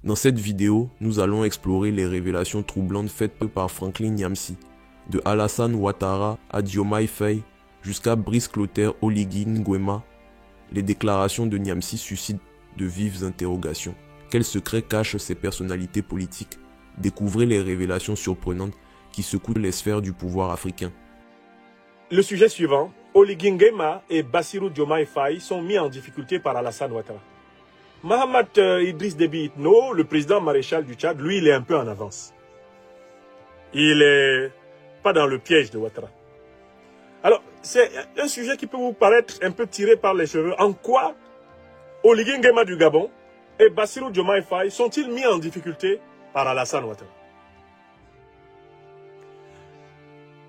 Dans cette vidéo, nous allons explorer les révélations troublantes faites par Franklin Nyamsi, de Alassane Ouattara à Diomaye Faye jusqu'à Brice Clotaire Oligui Nguema. Les déclarations de Nyamsi suscitent de vives interrogations. Quels secrets cachent ces personnalités politiques? Découvrez les révélations surprenantes qui secouent les sphères du pouvoir africain. Le sujet suivant, Oligui Nguema et Bassirou Diomaye Faye sont mis en difficulté par Alassane Ouattara. Mahamat Idriss Déby Itno, le président maréchal du Tchad, lui, il est un peu en avance. Il est pas dans le piège de Ouattara. Alors, c'est un sujet qui peut vous paraître un peu tiré par les cheveux. En quoi Oligui Nguema du Gabon et Bassirou Diomaye Faye sont-ils mis en difficulté par Alassane Ouattara?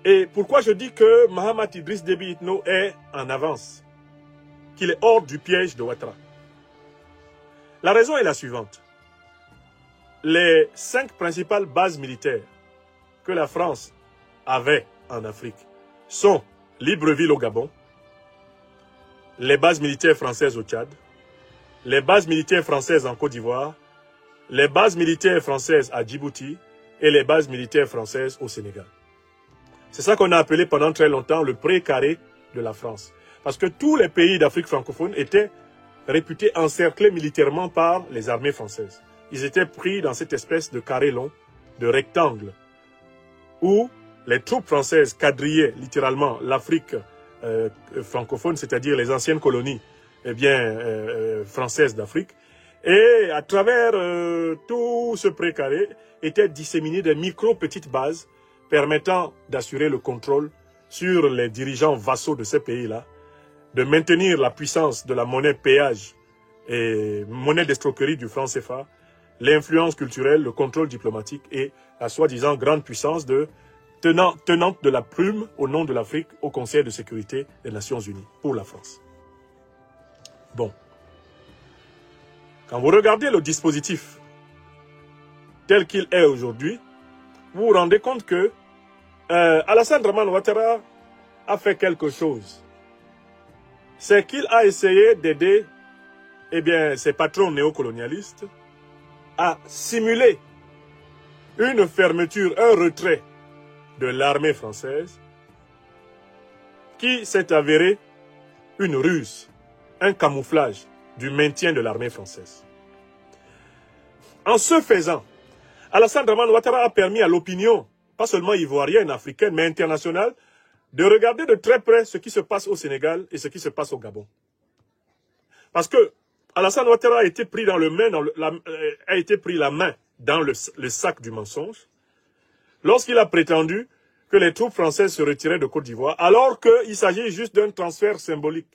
Et pourquoi je dis que Mahamat Idriss Déby Itno est en avance, qu'il est hors du piège de Ouattara? La raison est la suivante. Les 5 principales bases militaires que la France avait en Afrique sont Libreville au Gabon, les bases militaires françaises au Tchad, les bases militaires françaises en Côte d'Ivoire, les bases militaires françaises à Djibouti et les bases militaires françaises au Sénégal. C'est ça qu'on a appelé pendant très longtemps le pré-carré de la France. Parce que tous les pays d'Afrique francophone étaient réputés encerclés militairement par les armées françaises. Ils étaient pris dans cette espèce de carré long, de rectangle, où les troupes françaises quadrillaient littéralement l'Afrique francophone, c'est-à-dire les anciennes colonies françaises d'Afrique. Et à travers tout ce précaré étaient disséminées des micro-petites bases permettant d'assurer le contrôle sur les dirigeants vassaux de ces pays-là, de maintenir la puissance de la monnaie péage et monnaie d'escroquerie du franc CFA, l'influence culturelle, le contrôle diplomatique et la soi-disant grande puissance de tenante de la plume au nom de l'Afrique au Conseil de sécurité des Nations Unies pour la France. Bon. Quand vous regardez le dispositif tel qu'il est aujourd'hui, vous vous rendez compte que Alassane Dramane Ouattara a fait quelque chose. C'est qu'il a essayé d'aider ses patrons néocolonialistes à simuler une fermeture, un retrait de l'armée française qui s'est avéré une ruse, un camouflage du maintien de l'armée française. En ce faisant, Alassane Dramane Ouattara a permis à l'opinion, pas seulement ivoirienne, africaine, mais internationale, de regarder de très près ce qui se passe au Sénégal et ce qui se passe au Gabon. Parce que Alassane Ouattara a été pris la main dans le sac du mensonge lorsqu'il a prétendu que les troupes françaises se retiraient de Côte d'Ivoire, alors qu'il s'agit juste d'un transfert symbolique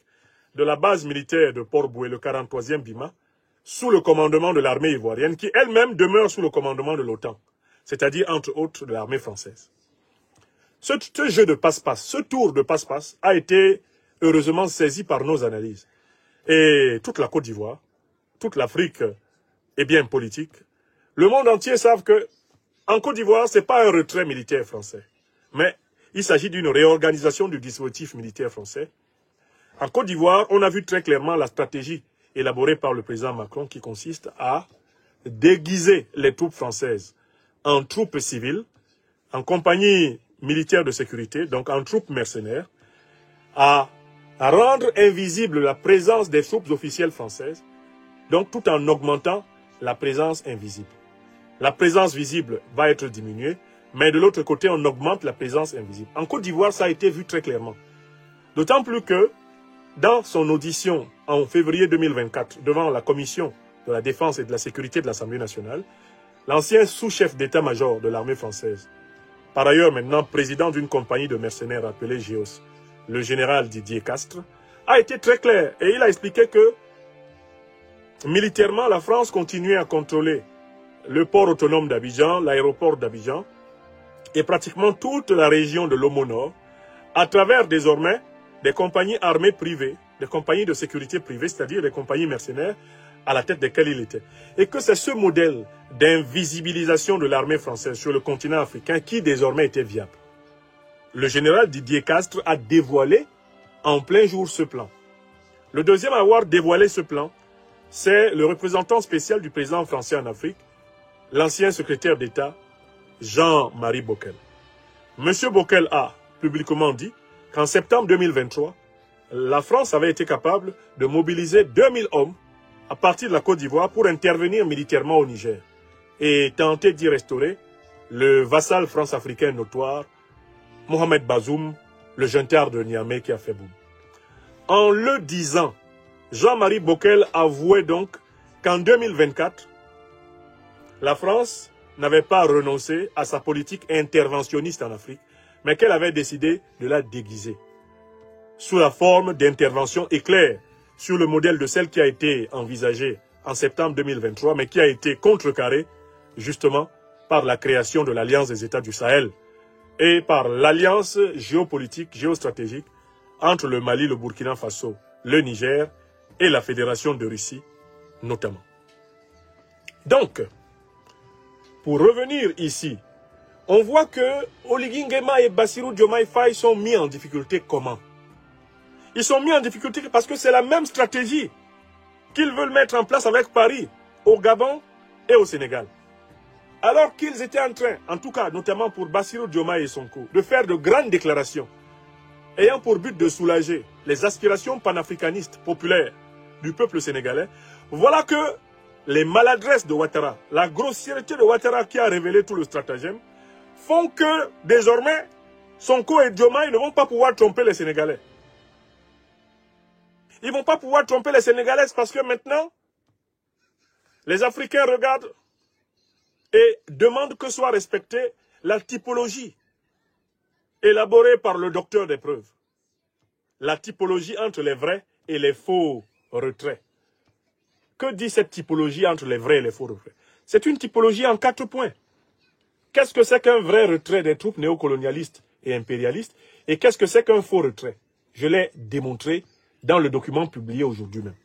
de la base militaire de Port-Boué, le 43e BIMA, sous le commandement de l'armée ivoirienne, qui elle-même demeure sous le commandement de l'OTAN, c'est-à-dire entre autres de l'armée française. Ce jeu de passe-passe, ce tour de passe-passe a été heureusement saisi par nos analyses. Et toute la Côte d'Ivoire, toute l'Afrique est bien politique. Le monde entier savent que en Côte d'Ivoire, ce n'est pas un retrait militaire français, mais il s'agit d'une réorganisation du dispositif militaire français. En Côte d'Ivoire, on a vu très clairement la stratégie élaborée par le président Macron qui consiste à déguiser les troupes françaises en troupes civiles, en compagnie militaire de sécurité, donc en troupes mercenaires, à rendre invisible la présence des troupes officielles françaises, donc tout en augmentant la présence invisible. La présence visible va être diminuée, mais de l'autre côté, on augmente la présence invisible. En Côte d'Ivoire, ça a été vu très clairement. D'autant plus que, dans son audition en février 2024, devant la Commission de la Défense et de la Sécurité de l'Assemblée nationale, l'ancien sous-chef d'état-major de l'armée française, par ailleurs maintenant président d'une compagnie de mercenaires appelée GEOS, le général Didier Castres, a été très clair et il a expliqué que militairement, la France continuait à contrôler le port autonome d'Abidjan, l'aéroport d'Abidjan et pratiquement toute la région de l'Omo Nord à travers désormais des compagnies armées privées, des compagnies de sécurité privées, c'est-à-dire des compagnies mercenaires à la tête desquelles il était. Et que c'est ce modèle d'invisibilisation de l'armée française sur le continent africain qui désormais était viable. Le général Didier Castres a dévoilé en plein jour ce plan. Le deuxième à avoir dévoilé ce plan, c'est le représentant spécial du président français en Afrique, l'ancien secrétaire d'État Jean-Marie Bockel. Monsieur Bockel a publiquement dit qu'en septembre 2023, la France avait été capable de mobiliser 2000 hommes à partir de la Côte d'Ivoire pour intervenir militairement au Niger et tenter d'y restaurer le vassal france-africain notoire, Mohamed Bazoum, le junteur de Niamey qui a fait boum. En le disant, Jean-Marie Bockel avouait donc qu'en 2024, la France n'avait pas renoncé à sa politique interventionniste en Afrique, mais qu'elle avait décidé de la déguiser sous la forme d'intervention éclair sur le modèle de celle qui a été envisagée en septembre 2023, mais qui a été contrecarrée justement par la création de l'Alliance des États du Sahel et par l'alliance géopolitique, géostratégique entre le Mali, le Burkina Faso, le Niger et la Fédération de Russie notamment. Donc, pour revenir ici, on voit que Oligui Nguema et Bassirou Diomaye Faye sont mis en difficulté comment? Ils sont mis en difficulté parce que c'est la même stratégie qu'ils veulent mettre en place avec Paris, au Gabon et au Sénégal. Alors qu'ils étaient en train, en tout cas notamment pour Bassirou Diomaye et Sonko, de faire de grandes déclarations ayant pour but de soulager les aspirations panafricanistes populaires du peuple sénégalais, voilà que les maladresses de Ouattara, la grossièreté de Ouattara qui a révélé tout le stratagème, font que désormais Sonko et Diomaye ne vont pas pouvoir tromper les Sénégalais. Ils ne vont pas pouvoir tromper les Sénégalaises parce que maintenant, les Africains regardent et demandent que soit respectée la typologie élaborée par le docteur des preuves. La typologie entre les vrais et les faux retraits. Que dit cette typologie entre les vrais et les faux retraits? C'est une typologie en 4 points. Qu'est-ce que c'est qu'un vrai retrait des troupes néocolonialistes et impérialistes? Et qu'est-ce que c'est qu'un faux retrait? Je l'ai démontré dans le document publié aujourd'hui même.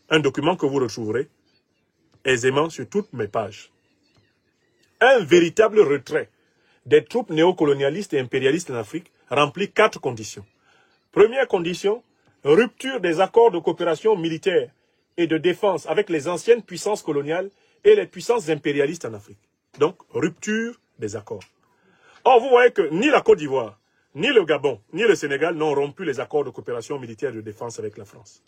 Un document que vous retrouverez aisément sur toutes mes pages. Un véritable retrait des troupes néocolonialistes et impérialistes en Afrique remplit 4 conditions. Première condition, rupture des accords de coopération militaire et de défense avec les anciennes puissances coloniales et les puissances impérialistes en Afrique. Donc, rupture des accords. Or, vous voyez que ni la Côte d'Ivoire, ni le Gabon, ni le Sénégal n'ont rompu les accords de coopération militaire et de défense avec la France.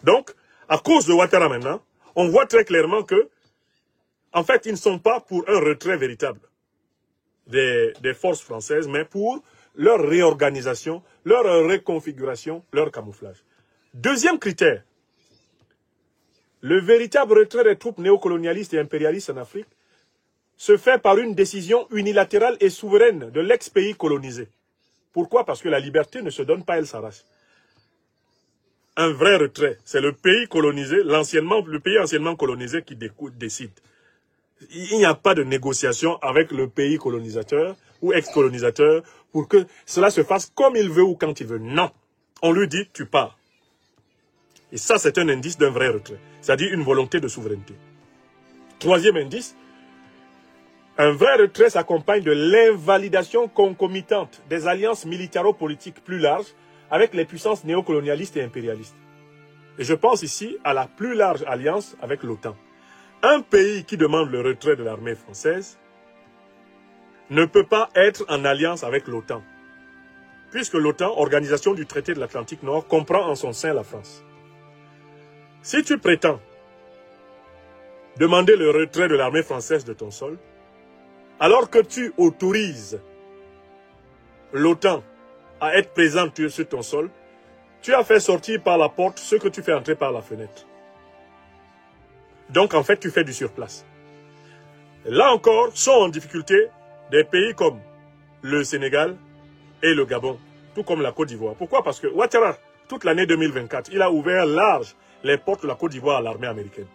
Donc, à cause de Ouattara maintenant, on voit très clairement que, en fait, ils ne sont pas pour un retrait véritable des forces françaises, mais pour leur réorganisation, leur reconfiguration, leur camouflage. Deuxième critère, le véritable retrait des troupes néocolonialistes et impérialistes en Afrique se fait par une décision unilatérale et souveraine de l'ex-pays colonisé. Pourquoi? Parce que la liberté ne se donne pas, elle s'arrache. Un vrai retrait, c'est le pays colonisé, le pays anciennement colonisé qui décide. Il n'y a pas de négociation avec le pays colonisateur ou ex-colonisateur pour que cela se fasse comme il veut ou quand il veut. Non. On lui dit, tu pars. Et ça, c'est un indice d'un vrai retrait. C'est-à-dire une volonté de souveraineté. Troisième indice, un vrai retrait s'accompagne de l'invalidation concomitante des alliances militaro-politiques plus larges avec les puissances néocolonialistes et impérialistes. Et je pense ici à la plus large alliance avec l'OTAN. Un pays qui demande le retrait de l'armée française ne peut pas être en alliance avec l'OTAN, puisque l'OTAN, organisation du traité de l'Atlantique Nord, comprend en son sein la France. Si tu prétends demander le retrait de l'armée française de ton sol, alors que tu autorises l'OTAN à être présente sur ton sol, tu as fait sortir par la porte ce que tu fais entrer par la fenêtre. Donc en fait, tu fais du surplace. Là encore, sont en difficulté des pays comme le Sénégal et le Gabon, tout comme la Côte d'Ivoire. Pourquoi? Parce que Ouattara, toute l'année 2024, il a ouvert large les portes de la Côte d'Ivoire à l'armée américaine.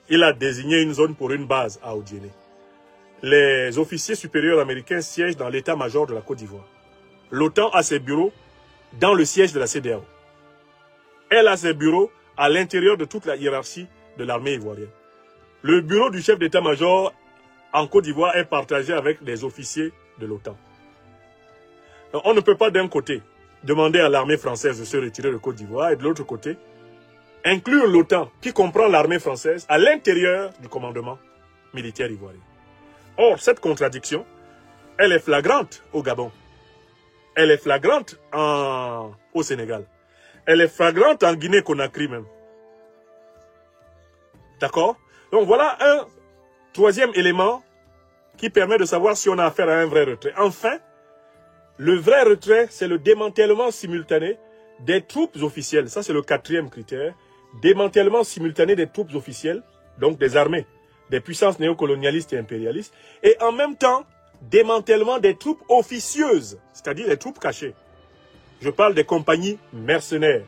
Il a désigné une zone pour une base à Odiéné. Les officiers supérieurs américains siègent dans l'état-major de la Côte d'Ivoire. L'OTAN a ses bureaux dans le siège de la CEDEAO. Elle a ses bureaux à l'intérieur de toute la hiérarchie de l'armée ivoirienne. Le bureau du chef d'état-major en Côte d'Ivoire est partagé avec les officiers de l'OTAN. On ne peut pas d'un côté demander à l'armée française de se retirer de Côte d'Ivoire et de l'autre côté inclure l'OTAN, qui comprend l'armée française, à l'intérieur du commandement militaire ivoirien. Or, cette contradiction, elle est flagrante au Gabon. Elle est flagrante au Sénégal. Elle est flagrante en Guinée-Conakry même. D'accord? Donc voilà un troisième élément qui permet de savoir si on a affaire à un vrai retrait. Enfin, le vrai retrait, c'est le démantèlement simultané des troupes officielles. Ça, c'est le quatrième critère. Démantèlement simultané des troupes officielles, donc des armées, des puissances néocolonialistes et impérialistes, et en même temps, démantèlement des troupes officieuses, c'est-à-dire des troupes cachées. Je parle des compagnies mercenaires,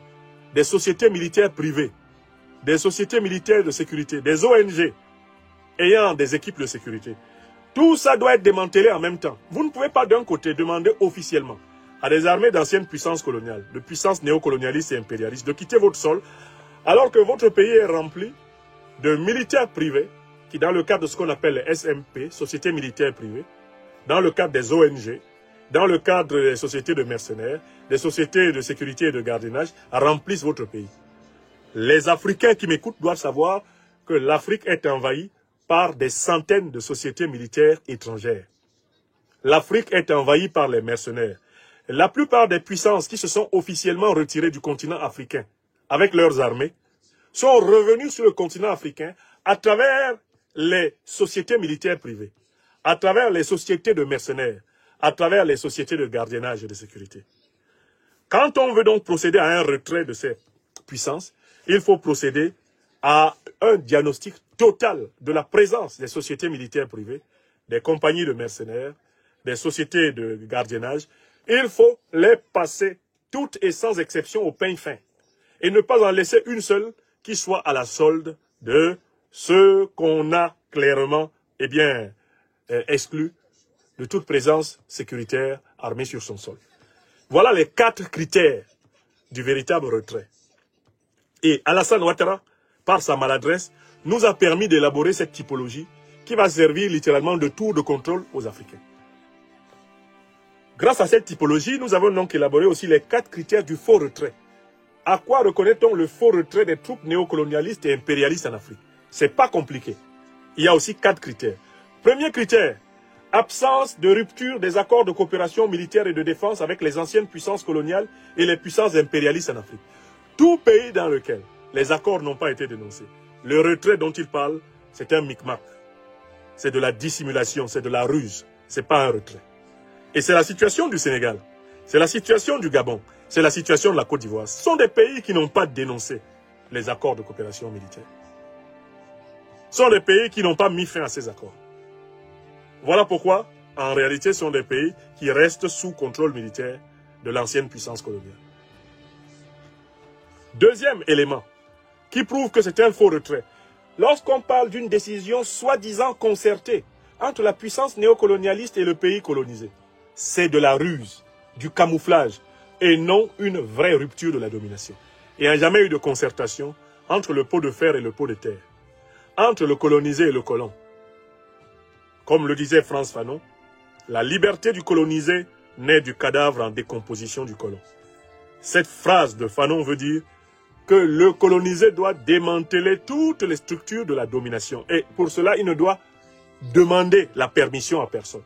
des sociétés militaires privées, des sociétés militaires de sécurité, des ONG ayant des équipes de sécurité. Tout ça doit être démantelé en même temps. Vous ne pouvez pas d'un côté demander officiellement à des armées d'anciennes puissances coloniales, de puissances néocolonialistes et impérialistes, de quitter votre sol, alors que votre pays est rempli de militaires privés, qui dans le cadre de ce qu'on appelle les SMP, sociétés militaires privées, dans le cadre des ONG, dans le cadre des sociétés de mercenaires, des sociétés de sécurité et de gardiennage, remplissent votre pays. Les Africains qui m'écoutent doivent savoir que l'Afrique est envahie par des centaines de sociétés militaires étrangères. L'Afrique est envahie par les mercenaires. La plupart des puissances qui se sont officiellement retirées du continent africain avec leurs armées sont revenues sur le continent africain à travers les sociétés militaires privées, à travers les sociétés de mercenaires, à travers les sociétés de gardiennage et de sécurité. Quand on veut donc procéder à un retrait de ces puissances, il faut procéder à un diagnostic total de la présence des sociétés militaires privées, des compagnies de mercenaires, des sociétés de gardiennage. Il faut les passer toutes et sans exception au peigne fin et ne pas en laisser une seule qui soit à la solde de ce qu'on a clairement exclu de toute présence sécuritaire armée sur son sol. Voilà les 4 critères du véritable retrait. Et Alassane Ouattara, par sa maladresse, nous a permis d'élaborer cette typologie qui va servir littéralement de tour de contrôle aux Africains. Grâce à cette typologie, nous avons donc élaboré aussi les 4 critères du faux retrait. À quoi reconnaît-on le faux retrait des troupes néocolonialistes et impérialistes en Afrique? C'est pas compliqué. Il y a aussi 4 critères. Premier critère, absence de rupture des accords de coopération militaire et de défense avec les anciennes puissances coloniales et les puissances impérialistes en Afrique. Tout pays dans lequel les accords n'ont pas été dénoncés, le retrait dont il parle, c'est un micmac. C'est de la dissimulation, c'est de la ruse. C'est pas un retrait. Et c'est la situation du Sénégal, c'est la situation du Gabon, c'est la situation de la Côte d'Ivoire. Ce sont des pays qui n'ont pas dénoncé les accords de coopération militaire. Ce sont des pays qui n'ont pas mis fin à ces accords. Voilà pourquoi, en réalité, ce sont des pays qui restent sous contrôle militaire de l'ancienne puissance coloniale. Deuxième élément, qui prouve que c'est un faux retrait. Lorsqu'on parle d'une décision soi-disant concertée entre la puissance néocolonialiste et le pays colonisé, c'est de la ruse, du camouflage, et non une vraie rupture de la domination. Il n'y a jamais eu de concertation entre le pot de fer et le pot de terre, entre le colonisé et le colon. Comme le disait Frantz Fanon, la liberté du colonisé naît du cadavre en décomposition du colon. Cette phrase de Fanon veut dire que le colonisé doit démanteler toutes les structures de la domination. Et pour cela, il ne doit demander la permission à personne.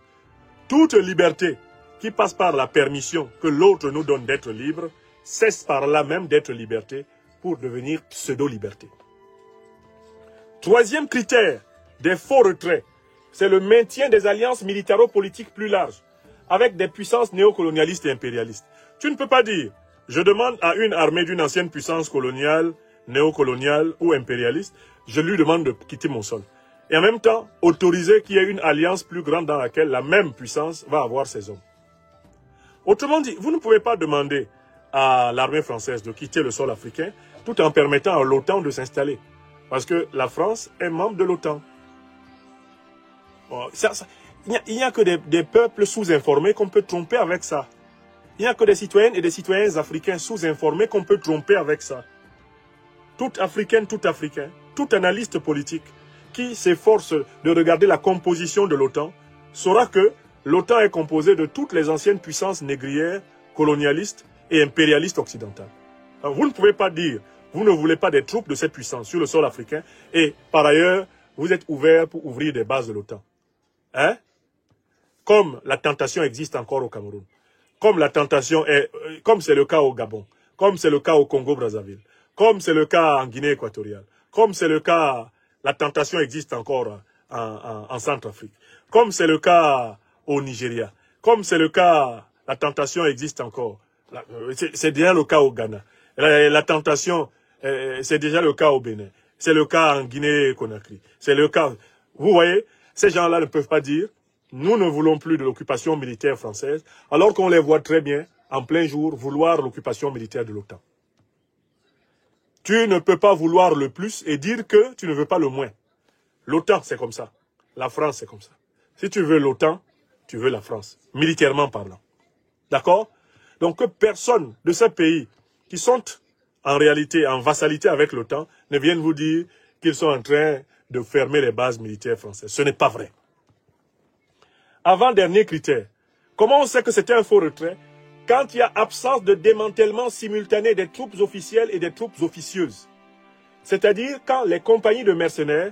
Toute liberté qui passe par la permission que l'autre nous donne d'être libre, cesse par là même d'être liberté pour devenir pseudo-liberté. Troisième critère des faux retraits, c'est le maintien des alliances militaro-politiques plus larges avec des puissances néocolonialistes et impérialistes. Tu ne peux pas dire, je demande à une armée d'une ancienne puissance coloniale, néocoloniale ou impérialiste, je lui demande de quitter mon sol. Et en même temps, autoriser qu'il y ait une alliance plus grande dans laquelle la même puissance va avoir ses hommes. Autrement dit, vous ne pouvez pas demander à l'armée française de quitter le sol africain tout en permettant à l'OTAN de s'installer. Parce que la France est membre de l'OTAN. Bon, il n'y a que des peuples sous-informés qu'on peut tromper avec ça. Il n'y a que des citoyennes et des citoyens africains sous-informés qu'on peut tromper avec ça. Tout Africaine, tout Africain, tout analyste politique qui s'efforce de regarder la composition de l'OTAN saura que l'OTAN est composée de toutes les anciennes puissances négrières, colonialistes et impérialistes occidentales. Alors, vous ne pouvez pas dire, Vous ne voulez pas des troupes de cette puissance sur le sol africain. Et par ailleurs, vous êtes ouvert pour ouvrir des bases de l'OTAN. Hein? Comme la tentation existe encore au Cameroun. Comme la tentation est, comme c'est le cas au Gabon. Comme c'est le cas au Congo-Brazzaville. Comme c'est le cas en Guinée équatoriale. Comme c'est le cas, la tentation existe encore en Centrafrique. Comme c'est le cas au Nigeria. Comme c'est le cas, la tentation existe encore. C'est déjà le cas au Ghana. La tentation, c'est déjà le cas au Bénin. C'est le cas en Guinée-Conakry. C'est le cas. Vous voyez, ces gens-là ne peuvent pas dire, nous ne voulons plus de l'occupation militaire française, alors qu'on les voit très bien, en plein jour, vouloir l'occupation militaire de l'OTAN. Tu ne peux pas vouloir le plus et dire que tu ne veux pas le moins. L'OTAN, c'est comme ça. La France, c'est comme ça. Si tu veux l'OTAN, tu veux la France, militairement parlant. D'accord? Donc que personne de ces pays qui sont en réalité en vassalité avec l'OTAN ne vienne vous dire qu'ils sont en train de fermer les bases militaires françaises. Ce n'est pas vrai. Avant-dernier critère, comment on sait que c'était un faux retrait? Quand il y a absence de démantèlement simultané des troupes officielles et des troupes officieuses. C'est-à-dire quand les compagnies de mercenaires,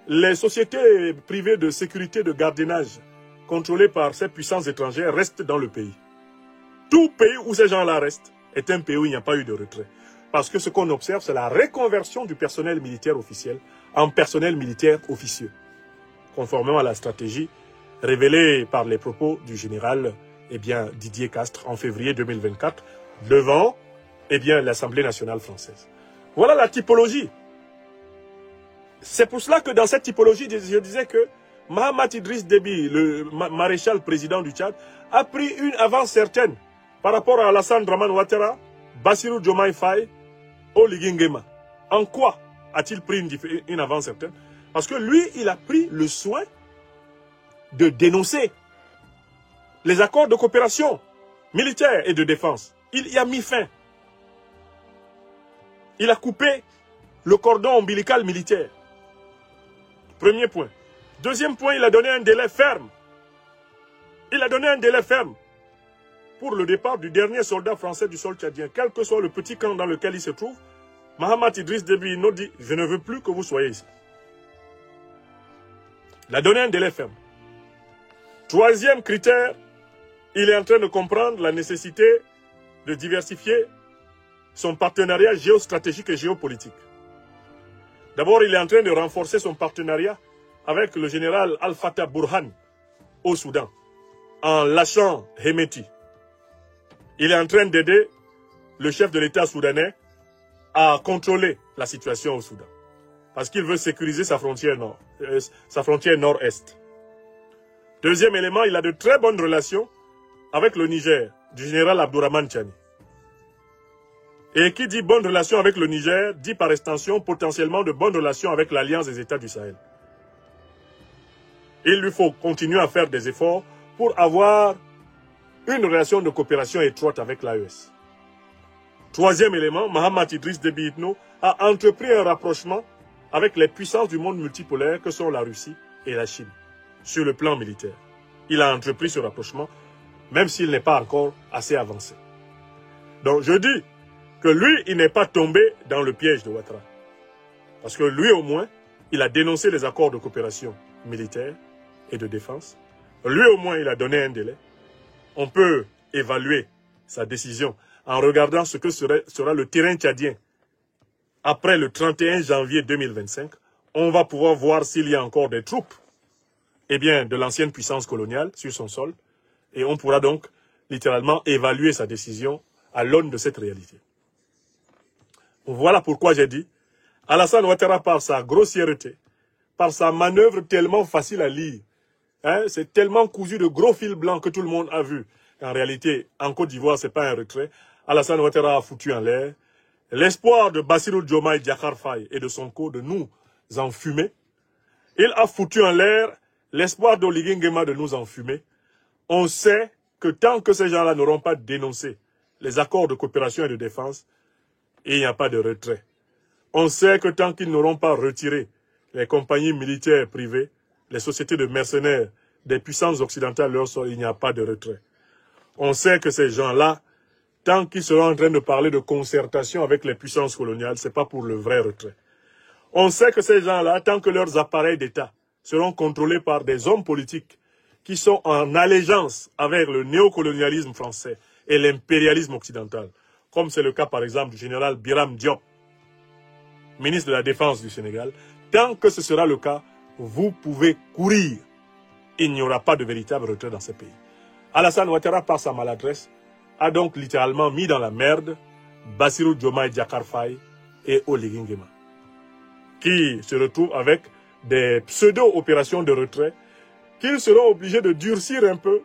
les sociétés privées de sécurité de gardiennage contrôlées par ces puissances étrangères restent dans le pays. Tout pays où ces gens-là restent est un pays où il n'y a pas eu de retrait. Parce que ce qu'on observe, c'est la reconversion du personnel militaire officiel en personnel militaire officieux, conformément à la stratégie révélée par les propos du général Didier Castres en février 2024 devant l'Assemblée nationale française. Voilà la typologie. C'est pour cela que dans cette typologie, je disais que Mahamat Idriss Déby, le maréchal président du Tchad, a pris une avance certaine par rapport à Alassane Dramane Ouattara, Bassirou Diomaye Faye, Oligui Nguema. En quoi a-t-il pris une avance certaine? Parce que lui, il a pris le soin de dénoncer les accords de coopération militaire et de défense. Il y a mis fin. Il a coupé le cordon ombilical militaire. Premier point. Deuxième point, il a donné un délai ferme. Il a donné un délai ferme pour le départ du dernier soldat français du sol tchadien. Quel que soit le petit camp dans lequel il se trouve, Mahamat Idriss Déby nous dit « Je ne veux plus que vous soyez ici ». Il a donné un délai ferme. Troisième critère, il est en train de comprendre la nécessité de diversifier son partenariat géostratégique et géopolitique. D'abord, il est en train de renforcer son partenariat avec le général Al-Fatah Burhan au Soudan, en lâchant Hemeti. Il est en train d'aider le chef de l'État soudanais à contrôler la situation au Soudan, parce qu'il veut sécuriser sa frontière nord-est. Deuxième élément, il a de très bonnes relations avec le Niger, du général Abdourahmane Tchani. Et qui dit bonne relation avec le Niger, dit par extension potentiellement de bonnes relations avec l'Alliance des États du Sahel. Il lui faut continuer à faire des efforts pour avoir une relation de coopération étroite avec l'AES. Troisième élément, Mahamat Idriss Déby Itno a entrepris un rapprochement avec les puissances du monde multipolaire que sont la Russie et la Chine, sur le plan militaire. Il a entrepris ce rapprochement, même s'il n'est pas encore assez avancé. Donc je dis que lui, il n'est pas tombé dans le piège de Ouattara. Parce que lui, au moins, il a dénoncé les accords de coopération militaire et de défense. Lui, au moins, il a donné un délai. On peut évaluer sa décision en regardant ce que sera le terrain tchadien après le 31 janvier 2025. On va pouvoir voir s'il y a encore des troupes de l'ancienne puissance coloniale sur son sol. Et on pourra donc littéralement évaluer sa décision à l'aune de cette réalité. Voilà pourquoi j'ai dit, Alassane Ouattara, par sa grossièreté, par sa manœuvre tellement facile à lire, c'est tellement cousu de gros fils blancs que tout le monde a vu. En réalité, en Côte d'Ivoire, ce n'est pas un retrait. Alassane Ouattara a foutu en l'air l'espoir de Bassirou Diomaye Diakhar Faye et de Sonko de nous enfumer. Il a foutu en l'air l'espoir d'Oligui Nguema de nous enfumer. On sait que tant que ces gens-là n'auront pas dénoncé les accords de coopération et de défense, il n'y a pas de retrait. On sait que tant qu'ils n'auront pas retiré les compagnies militaires privées, les sociétés de mercenaires des puissances occidentales leur sol, il n'y a pas de retrait. On sait que ces gens-là tant qu'ils seront en train de parler de concertation avec les puissances coloniales, ce n'est pas pour le vrai retrait. On sait que ces gens-là, tant que leurs appareils d'État seront contrôlés par des hommes politiques qui sont en allégeance avec le néocolonialisme français et l'impérialisme occidental, comme c'est le cas par exemple du général Biram Diop, ministre de la Défense du Sénégal, tant que ce sera le cas, vous pouvez courir. Il n'y aura pas de véritable retrait dans ce pays. Alassane Ouattara, par sa maladresse, a donc littéralement mis dans la merde Bassirou Diomaye Diakhar Faye et Oligui Nguema, qui se retrouvent avec des pseudo-opérations de retrait qu'ils seront obligés de durcir un peu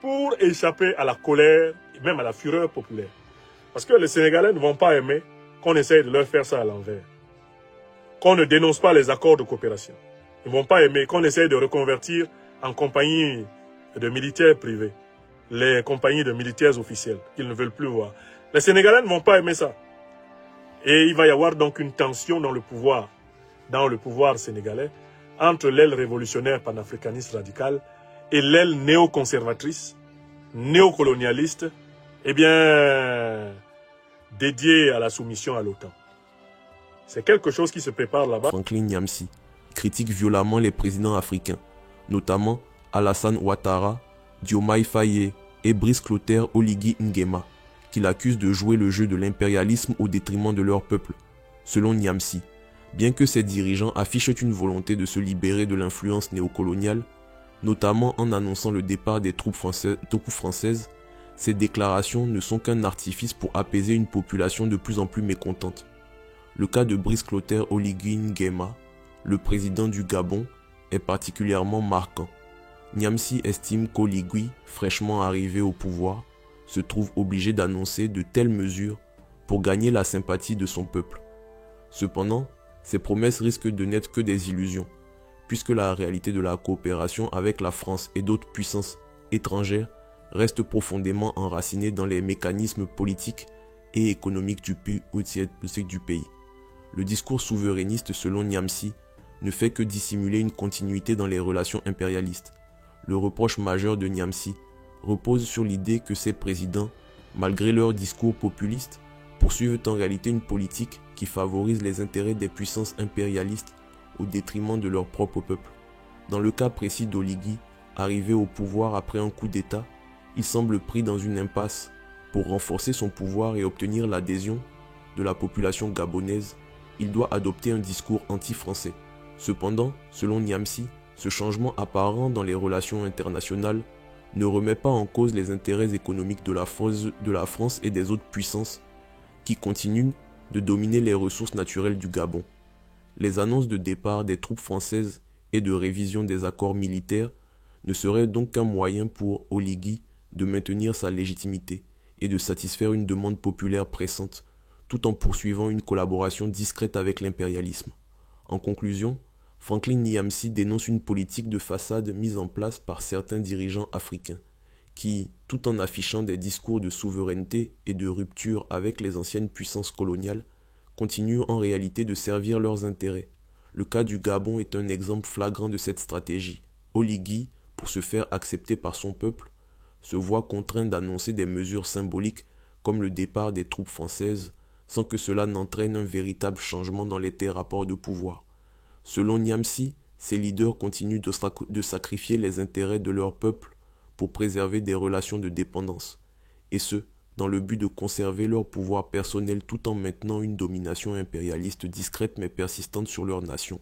pour échapper à la colère et même à la fureur populaire. Parce que les Sénégalais ne vont pas aimer qu'on essaye de leur faire ça à l'envers, qu'on ne dénonce pas les accords de coopération. Ils ne vont pas aimer qu'on essaye de reconvertir en compagnie de militaires privés, les compagnies de militaires officiels qu'ils ne veulent plus voir. Les Sénégalais ne vont pas aimer ça. Et il va y avoir donc une tension dans le pouvoir sénégalais, entre l'aile révolutionnaire panafricaniste radicale et l'aile néoconservatrice, néocolonialiste, eh bien, dédiée à la soumission à l'OTAN. C'est quelque chose qui se prépare là-bas. Franklin Nyamsi critique violemment les présidents africains, notamment Alassane Ouattara, Diomaye Faye et Brice Clotaire Oligui Nguema, qui l'accusent de jouer le jeu de l'impérialisme au détriment de leur peuple. Selon Nyamsi, bien que ces dirigeants affichent une volonté de se libérer de l'influence néocoloniale, notamment en annonçant le départ des troupes françaises, ces déclarations ne sont qu'un artifice pour apaiser une population de plus en plus mécontente. Le cas de Brice Clotaire Oligui Nguema, le président du Gabon, est particulièrement marquant. Nyamsi estime qu'Oligui, fraîchement arrivé au pouvoir, se trouve obligé d'annoncer de telles mesures pour gagner la sympathie de son peuple. Cependant, ces promesses risquent de n'être que des illusions, puisque la réalité de la coopération avec la France et d'autres puissances étrangères reste profondément enracinée dans les mécanismes politiques et économiques du pays. Le discours souverainiste selon Nyamsi ne fait que dissimuler une continuité dans les relations impérialistes. Le reproche majeur de Nyamsi repose sur l'idée que ces présidents, malgré leur discours populiste, poursuivent en réalité une politique qui favorise les intérêts des puissances impérialistes au détriment de leur propre peuple. Dans le cas précis d'Oligui, arrivé au pouvoir après un coup d'État, il semble pris dans une impasse. Pour renforcer son pouvoir et obtenir l'adhésion de la population gabonaise, il doit adopter un discours anti-français. Cependant, selon Nyamsi, ce changement apparent dans les relations internationales ne remet pas en cause les intérêts économiques de la France et des autres puissances qui continuent de dominer les ressources naturelles du Gabon. Les annonces de départ des troupes françaises et de révision des accords militaires ne seraient donc qu'un moyen pour Oligui de maintenir sa légitimité et de satisfaire une demande populaire pressante, tout en poursuivant une collaboration discrète avec l'impérialisme. En conclusion, Franklin Nyamsi dénonce une politique de façade mise en place par certains dirigeants africains, qui, tout en affichant des discours de souveraineté et de rupture avec les anciennes puissances coloniales, continuent en réalité de servir leurs intérêts. Le cas du Gabon est un exemple flagrant de cette stratégie. Oligui, pour se faire accepter par son peuple, se voit contraint d'annoncer des mesures symboliques comme le départ des troupes françaises, sans que cela n'entraîne un véritable changement dans les rapports de pouvoir. Selon Nyamsi, ces leaders continuent de sacrifier les intérêts de leur peuple pour préserver des relations de dépendance, et ce, dans le but de conserver leur pouvoir personnel tout en maintenant une domination impérialiste discrète mais persistante sur leur nation.